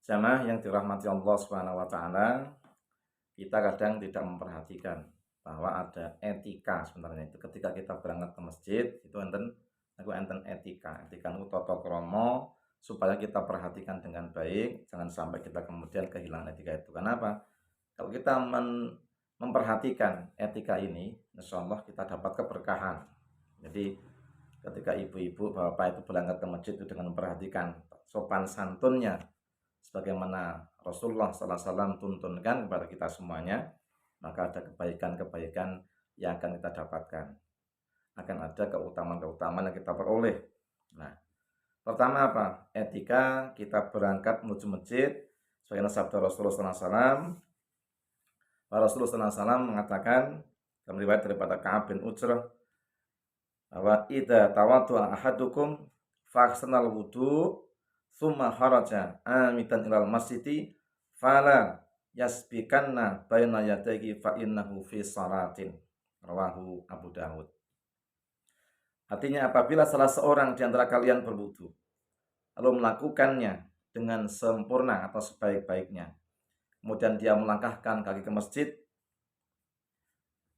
Jamaah yang dirahmati Allah Subhanahu wa taala, kita kadang tidak memperhatikan bahwa ada etika sebenarnya itu ketika kita berangkat ke masjid itu enten etika. Etika itu tata krama supaya kita perhatikan dengan baik, jangan sampai kita kemudian kehilangan etika itu. Kenapa? Kalau kita memperhatikan etika ini, insyaallah kita dapat keberkahan. Jadi ketika ibu-ibu, bapak itu berangkat ke masjid itu dengan memperhatikan sopan santunnya sebagaimana Rasulullah sallallahu alaihi wasallam tuntunkan kepada kita semuanya, maka ada kebaikan-kebaikan yang akan kita dapatkan. Akan ada keutamaan-keutamaan yang kita peroleh. Nah, pertama apa? Etika kita berangkat menuju masjid sebagaimana sabda Rasulullah sallallahu alaihi wasallam. Rasulullah sallallahu alaihi wasallam mengatakan dalam riwayat daripada Ka'ab bin Ujrah bahwa idza tawaddu'a ahadukum fahsanal wudu tsumma kharaja amitan ilal masjidi fala yasbikanna baina yadayhi fa innahu fi salatin, rawahu Abu Dawud. Artinya apabila salah seorang di antara kalian berwudu lalu melakukannya dengan sempurna atau sebaik-baiknya, kemudian dia melangkahkan kaki ke masjid,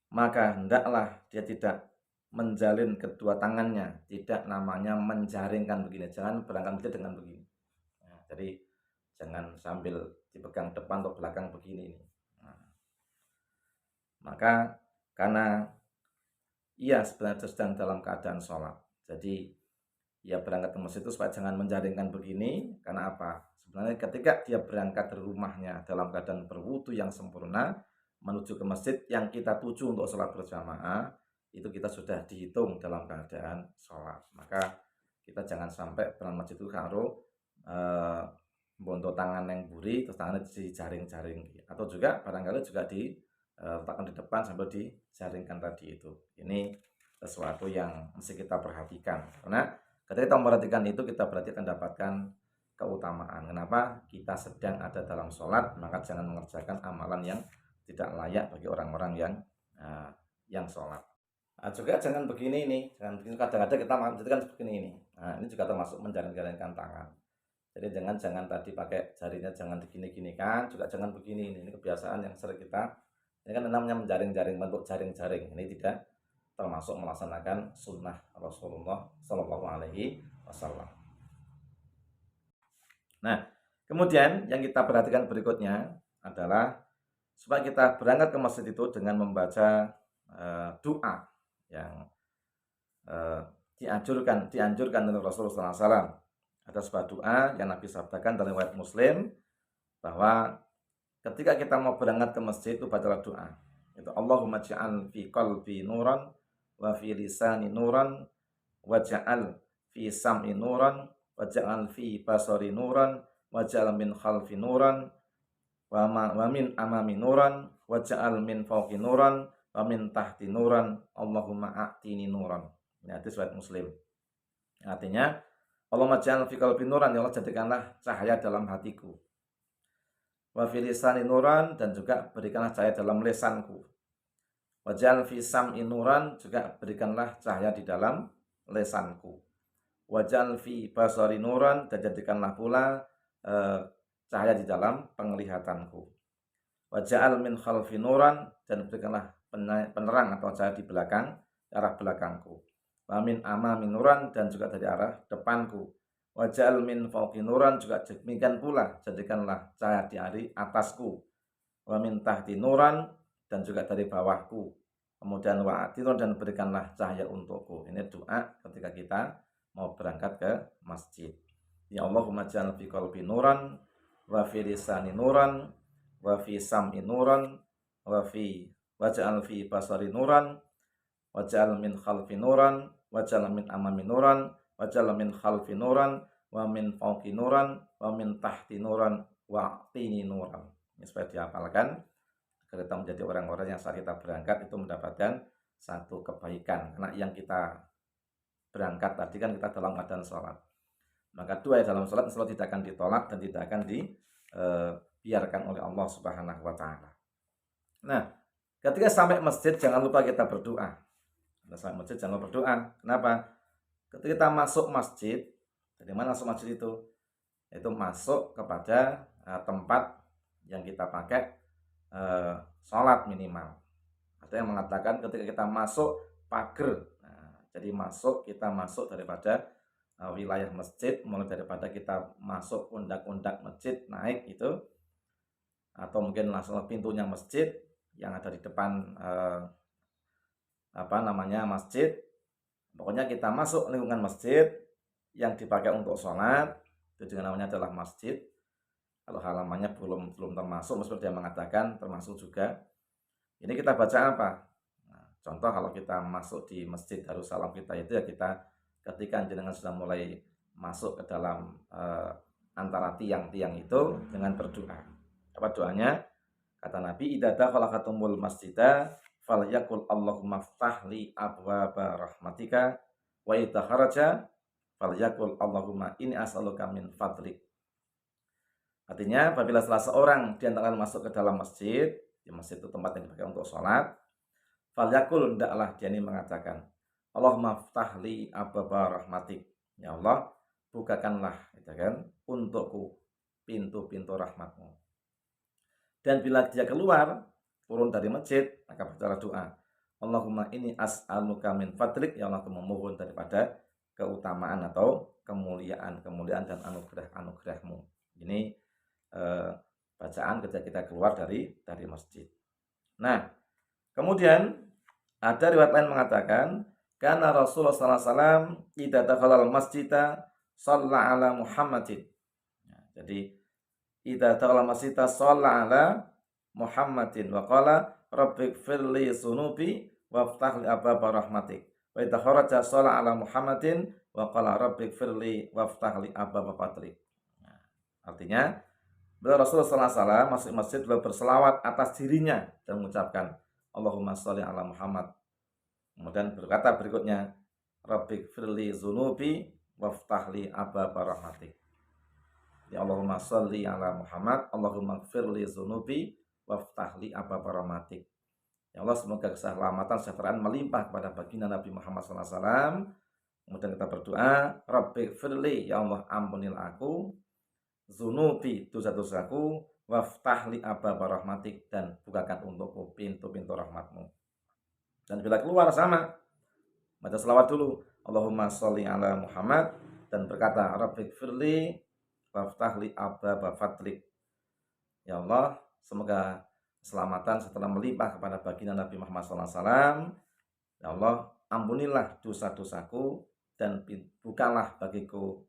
maka hendaklah dia tidak menjalin kedua tangannya, tidak namanya menjaringkan begini, jangan berangkat masjid dengan begini. Nah, jadi jangan sambil dipegang depan atau belakang begini. Nah, maka karena ia sebenarnya sedang dalam keadaan sholat, jadi ia berangkat ke masjid itu supaya jangan menjaringkan begini. Karena apa? Sebenarnya ketika dia berangkat dari rumahnya dalam keadaan berwudu yang sempurna menuju ke masjid yang kita tuju untuk sholat berjamaah, itu kita sudah dihitung dalam keadaan sholat. Maka kita jangan sampai berangkat masjid itu karo bontot tangan yang buri terus tangannya dijaring-jaring, atau juga barangkali juga diletakkan di depan sambil dijaringkan tadi itu. Ini sesuatu yang mesti kita perhatikan, karena ketika kita memperhatikan itu kita berarti akan dapatkan keutamaan. Kenapa? Kita sedang ada dalam sholat, maka jangan mengerjakan amalan yang tidak layak bagi orang-orang yang sholat. Nah, juga jangan begini nih, jangan begini. Kadang-kadang kita mengerjakan begini ini. Nah, ini juga termasuk menjaring-jaringkan tangan. Jadi jangan tadi pakai jarinya jangan digini-gini kan, juga jangan begini. Ini kebiasaan yang sering kita. Ini kan namanya menjaring-jaring, bentuk jaring-jaring. Ini tidak termasuk melaksanakan sunnah Rasulullah Shallallahu Alaihi Wasallam. Nah, kemudian yang kita perhatikan berikutnya adalah supaya kita berangkat ke masjid itu dengan membaca doa yang dianjurkan oleh Rasulullah SAW. Ada sebuah doa yang Nabi sabdakan dalam riwayat Muslim bahwa ketika kita mau berangkat ke masjid itu bacalah doa. Itu Allahumma ja'al fi qalbi nuran wa fi lisani nuran waj'al fi sam'i nuran waj'al fi basari nuran waj'al min khalfi nuran wa min amami nuran waj'al min fawqi nuran wa min tahti nuran Allahumma a'tini nuran. Ini hadis riwayat Muslim. Artinya Allahumma ja'al fi qalbi nuran, ya Allah jadikanlah cahaya dalam hatiku. Wa fi lisani nuran, dan juga berikanlah cahaya dalam lesanku. Waj'al fi sam'i nuran, juga berikanlah cahaya di dalam lesanku. Waj'al fi basari nuran, dan jadikanlah pula cahaya di dalam penglihatanku. Waj'al min khalfi nuran, dan berikanlah penerang atau cahaya di belakang, arah belakangku. Wa min amami nuran, dan juga dari arah depanku. Waj'al min fawqi nuran, juga demikian pula jadikanlah cahaya di atasku. Wa min tahti nuran, dan juga dari bawahku. Kemudian wa'atinun, dan berikanlah cahaya untukku. Ini doa ketika kita mau berangkat ke masjid. Ya Allahumma ja'al fi qalbi nuran wa fi lisani nuran wa fi sam'i nuran waj'al fi basari nuran waj'al min khalfi nuran waj'al min amami nuran waj'al min khalfi nuran wa min fawqi nuran wa min tahti nuran wa'tini nuran. Ini supaya dihafalkan agar kita menjadi orang-orang yang saat kita berangkat itu mendapatkan satu kebaikan. Karena yang kita berangkat tadi kan kita dalam keadaan sholat, maka doa dalam sholat insya Allah tidak akan ditolak dan tidak akan dibiarkan oleh Allah Subhanahu wa taala. Nah, ketika sampai masjid jangan lupa kita berdoa. Ketika sampai masjid jangan lupa berdoa. Kenapa? Ketika kita masuk masjid, dari mana masuk masjid itu? Itu masuk kepada tempat yang kita pakai sholat minimal. Ada yang mengatakan ketika kita masuk pagar, jadi kita masuk daripada wilayah masjid, mulai daripada kita masuk undak-undak masjid naik itu, atau mungkin langsung pintunya masjid yang ada di depan masjid. Pokoknya kita masuk lingkungan masjid yang dipakai untuk sholat, itu juga namanya adalah masjid. Kalau halamannya belum termasuk, meskipun dia mengatakan termasuk juga. Ini kita baca apa? Nah, contoh kalau kita masuk di Masjid Darussalam kita itu ya kita ketika jenengan sudah mulai masuk ke dalam antara tiang-tiang itu dengan berdoa. Apa doanya? Kata Nabi, idza dakhalakatumul masjidah falyaqul Allahumma ftah li abwaaba rahmatika wa idza kharaja falyaqul Allahumma inni as'aluka min fadlik. Artinya apabila salah seorang di antara masuk ke dalam masjid, di masjid itu tempat yang dipakai untuk sholat, falyaqul, hendaklah dia ini mengatakan, Allahumma ftah li abwaaba rahmatik. Ya Allah, bukakanlah gitu kan untukku pintu-pintu rahmatmu. Dan bila dia keluar, turun dari masjid, maka berbicara doa, Allahumma inni as'aluka min fadlik, ya Allah, aku memohon daripada keutamaan atau kemuliaan dan anugerah-anugerahmu. Ini bacaan ketika kita keluar dari masjid. Nah, kemudian ada riwayat lain mengatakan, karena Rasulullah SAW idza dakhala al-masjida shalla ala Muhammadin. Jadi idza dakhala al-masjida shalla ala Muhammadin wa qala rabbighfir li dzunubi waftah li abwaaba rahmatik. Wa idza kharaja shalla ala Muhammadin wa qala rabbighfir li waftah li abwaaba fadlik. Artinya beliau Rasulullah SAW masuk masjid beliau berselawat atas dirinya dan mengucapkan Allahumma sholli ala Muhammad. Kemudian berkata berikutnya, rabbighfirli dzunubi waftahli abwaaba rahmatik. Ya Allahumma sholli ala Muhammad, Allahumma ighfirli dzunubi waftahli abwaaba rahmatik. Ya Allah, semoga keselamatan kesejahteraan melimpah kepada baginda Nabi Muhammad SAW. Kemudian kita berdoa, rabbighfirli, ya Allah ampunil aku, dzunubi, dosa-dosaku, waftahli abwaaba rahmatik, dan bukakan untukku pintu-pintu rahmatmu. Dan bila keluar sama, baca selawat dulu, Allahumma sholli ala Muhammad, dan berkata, rabbighfirli waftahli abwaaba fadlik. Ya Allah, semoga keselamatan setelah melimpah kepada baginda Nabi Muhammad SAW. Ya Allah, ampunilah dosa-dosaku dan bukalah bagiku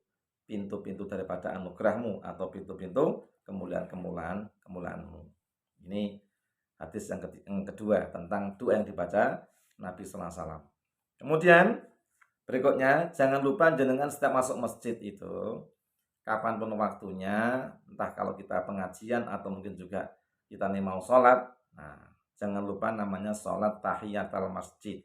pintu-pintu daripada anugerahmu atau pintu-pintu kemuliaan-kemuliaanmu. Ini hadis yang kedua tentang doa yang dibaca Nabi SAW. Kemudian berikutnya, jangan lupa jenengan setiap masuk masjid itu, kapanpun waktunya, entah kalau kita pengajian atau mungkin juga kita nih mau sholat, nah jangan lupa namanya sholat tahiyatul masjid.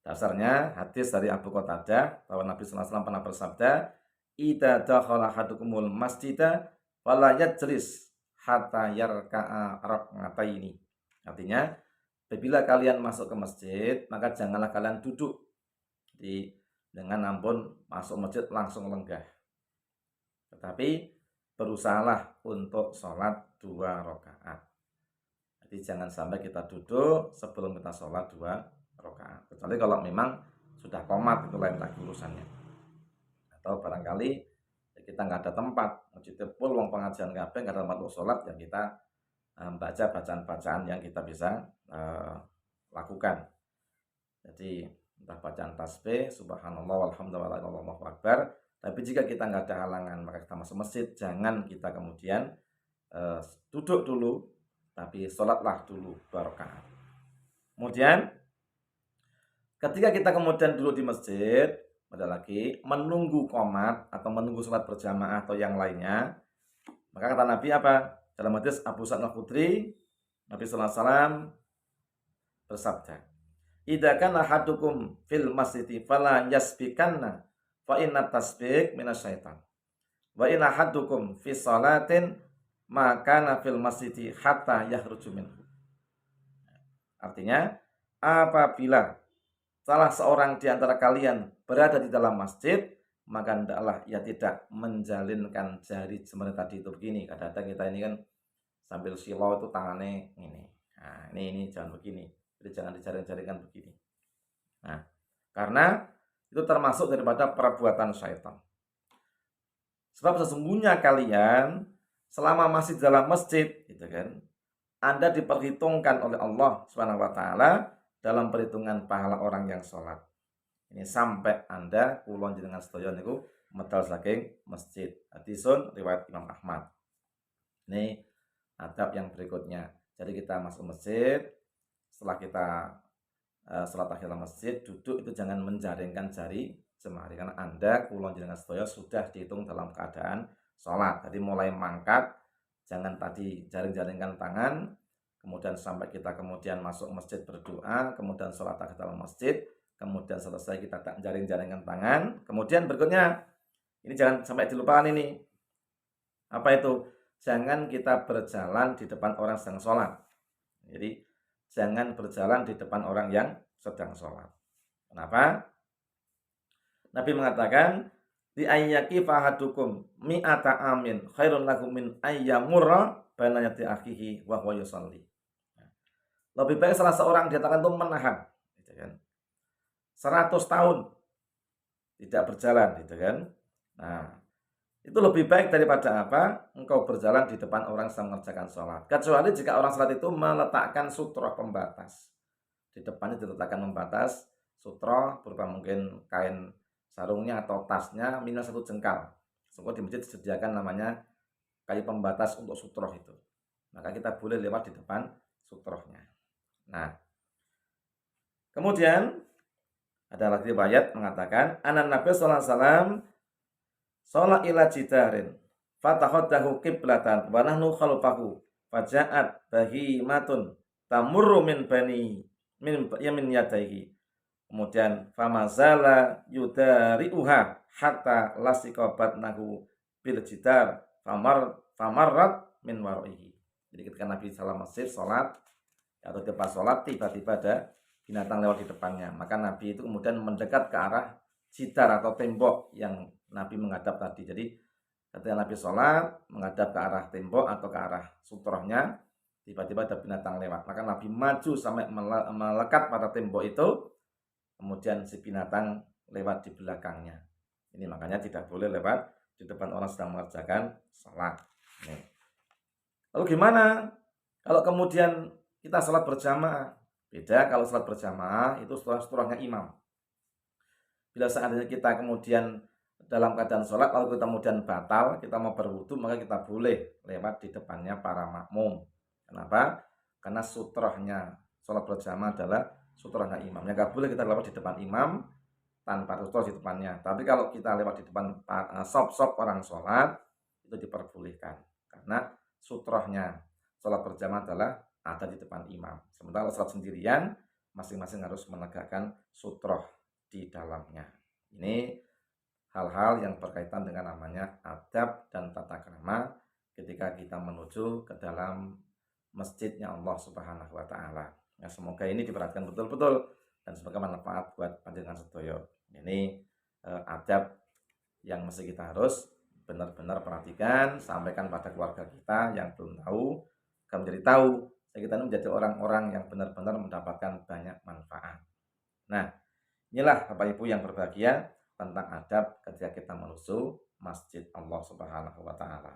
Dasarnya hadis dari Abu Qatadah bahwa Nabi SAW pernah bersabda, idza dakhala ahadukumul masjida fala yajlis hatta yarka'a rak'ataini. Artinya, apabila kalian masuk ke masjid, maka janganlah kalian duduk dengan ampun masuk masjid langsung lenggah. Tetapi berusahalah untuk sholat 2 rakaat. Jadi jangan sampai kita duduk sebelum kita sholat 2 rakaat. Kecuali kalau memang sudah qomat, itu lain lagi urusannya. Atau barangkali kita nggak ada tempat, masjidnya full, wong pengajian kabeh nggak ada tempat untuk sholat, ya kita baca bacaan-bacaan yang kita bisa lakukan. Jadi entah bacaan tasbih, subhanallah, walhamdulillah, wallahu akbar. Tapi jika kita nggak ada halangan, maka kita masuk masjid, jangan kita kemudian duduk dulu, tapi sholatlah dulu 2 rakaat. Kemudian ketika kita kemudian duduk di masjid, ada lagi menunggu qomat atau menunggu sholat berjamaah atau yang lainnya, maka kata Nabi apa? Dalam hadis Abu Sa'id Al-Khudri, Nabi sallallahu alaihi wasallam bersabda, idza kana ahadukum fil masjidi fala yasbikanna fa inna tasbih minasyaitan. Wa in ahadukum fi shalatin maka fil masjidi hatta yakhruju minhu. Artinya, apabila salah seorang di antara kalian berada di dalam masjid, maka hendaklah ia tidak menjalinkan jari jemari tadi itu begini. Kadang-kadang kita ini kan sambil silau itu tangannya ini. Nah, ini jangan begini. Jadi jangan dijaring-jaringkan begini. Nah, karena itu termasuk daripada perbuatan syaitan. Sebab sesungguhnya kalian selama masih dalam masjid, gitu kan, Anda diperhitungkan oleh Allah Subhanahu wa taala dalam perhitungan pahala orang yang sholat. Ini sampai Anda kulon jenengan sedaya niku medal saking masjid. Hadisun riwayat Imam Ahmad. Ini adab yang berikutnya. Jadi kita masuk masjid, setelah kita sholat tahiyatul masjid, duduk itu jangan menjaringkan jari jemari karena Anda kulon jenengan sedaya sudah dihitung dalam keadaan sholat. Jadi mulai mangkat, jangan tadi jaring-jaringkan tangan, kemudian sampai kita kemudian masuk masjid berdoa, kemudian sholat tahiyatul masjid, kemudian selesai kita tak jaring-jaringkan tangan, kemudian berikutnya ini jangan sampai dilupakan ini. Apa itu? Jangan kita berjalan di depan orang sedang sholat. Jadi jangan berjalan di depan orang yang sedang sholat. Kenapa? Nabi mengatakan di ayyaki fahadukum mi'ata amin khairun lakum min ayyamurra baina yati akhihi wa huwa yusalli. Lebih baik salah seorang diatakan itu menahan, gitu kan. 100 tahun tidak berjalan, gitu kan. Nah, itu lebih baik daripada apa? Engkau berjalan di depan orang sedang mengerjakan sholat. Kecuali jika orang sholat itu meletakkan sutroh pembatas. Di depannya diletakkan pembatas sutroh berupa mungkin kain sarungnya atau tasnya minimal 1 jengkal. Sungguh di masjid disediakan namanya kayu pembatas untuk sutroh itu. Maka kita boleh lewat di depan sutrohnya. Nah, kemudian ada lagi riwayat mengatakan anan Nabi sallallahu alaihi wasallam sholat ila jidarin fatahaddahu qiblatan wa nahnu khalfahu faja'at bahimatun tamurru min yamin yadaihi. Kemudian famazala yudari'uha hatta lasiqa batnahu bil jidar famarrat min waraihi. Jadi ketika Nabi sallallahu alaihi wasallam sholat atau depan sholat tiba-tiba ada binatang lewat di depannya, maka Nabi itu kemudian mendekat ke arah jidar atau tembok yang Nabi menghadap tadi. Jadi ketika Nabi sholat menghadap ke arah tembok atau ke arah sutrohnya, tiba-tiba ada binatang lewat, maka Nabi maju sampai melekat pada tembok itu, kemudian si binatang lewat di belakangnya. Ini makanya tidak boleh lewat di depan orang sedang mengerjakan sholat. Lalu gimana kalau kemudian kita sholat berjamaah? Beda kalau sholat berjamaah itu setelahnya imam. Bila seandainya kita kemudian dalam keadaan sholat lalu kita kemudian batal, kita mau berwudu, maka kita boleh lewat di depannya para makmum. Kenapa? Karena sutrohnya sholat berjamaah adalah sutrohnya imam. Ya nggak boleh kita lewat di depan imam tanpa sutroh di depannya. Tapi kalau kita lewat di depan sop-sop orang sholat itu diperbolehkan. Karena sutrohnya sholat berjamaah adalah ada di depan imam. Sementara sholat sendirian masing-masing harus menegakkan sutroh di dalamnya. Ini hal-hal yang berkaitan dengan namanya adab dan tata krama ketika kita menuju ke dalam masjidnya Allah Subhanahu wa taala. Ya, semoga ini diperhatikan betul-betul dan semoga manfaat buat panjenengan sedaya. Ini adab yang mesti kita harus benar-benar perhatikan, sampaikan pada keluarga kita yang belum tahu, agar menjadi tahu, kita ini menjadi orang-orang yang benar-benar mendapatkan banyak manfaat. Nah, inilah Bapak Ibu yang berbahagia tentang adab ketika kita menuju masjid Allah Subhanahu wa taala.